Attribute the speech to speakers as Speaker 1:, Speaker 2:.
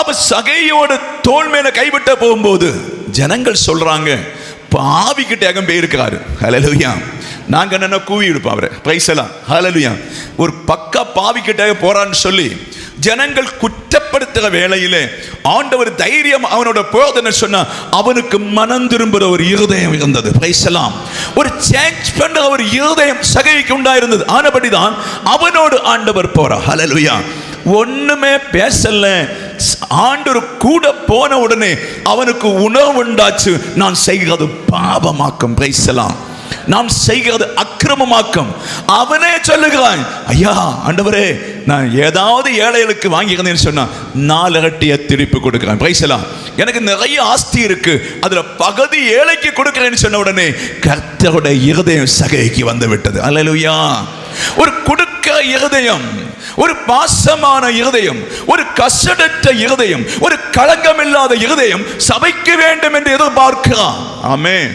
Speaker 1: அப்ப சகையோட தோள் மேல கைவிட்ட போகும்போது ஜனங்கள் சொல்றாங்க, பாவிக்கிட்ட அகம் போயிருக்காரு. ஹல்லேலூயா. நாங்க என்ன கூவி இருப்போம் அவரை, பிரைஸ் எல்லாம். ஹல்லேலூயா. ஒரு பக்கா பாவிக்கிட்ட போறான்னு சொல்லி ஜனங்கள் குற்றப்படுத்துகிற வேளையிலே ஆண்டவர் தைரியம் அவனோட போதனை சொன்னா அவனுக்கு மனம் திரும்புற ஒரு இருதயம் இருந்தது. பிரைஸ் எல்லாம். ஒரு சேஞ்ச் பண்ற ஒரு இருதயம் சகைக்கு உண்டாயிருந்தது. ஆனபடிதான் அவனோடு ஆண்டவர் போறார். ஹல்லேலூயா. ஒண்ணுமே பேசல, ஆண்டவர் கூட போன உடனே அவனுக்கு உணர்வு உண்டாச்சு. நான் செய்கிறது பாவமாக்கும். பிரைஸ் எல்லாம். நாம் செய்கிறது அக்கிரமமாக்கும். அவனே சொல்லுகிறான், ஐயா ஆண்டவரே, நான் ஏதாவது ஏழைகளுக்கு வாங்கிக்கிறேன்னு சொன்னா 4 இரட்டியை திருப்பி கொடுக்கிறேன். பிரைஸ் எல்லாம். எனக்கு நிறைய ஆஸ்தி இருக்கு, அதுல பகுதி ஏழைக்கு கொடுக்கிறேன்னு சொன்ன உடனே கர்த்தருடைய இருதயம் சகைக்கு வந்து விட்டது. அல்லேலூயா. ஒரு கொடுக்க இருதயம், ஒரு பாசமான இருதயம், ஒரு கசடற்ற இருதயம், ஒரு களங்கமில்லாத இருதயம் சபைக்கு வேண்டும் என்று எதிர்பார்க்கிறான். ஆமென்.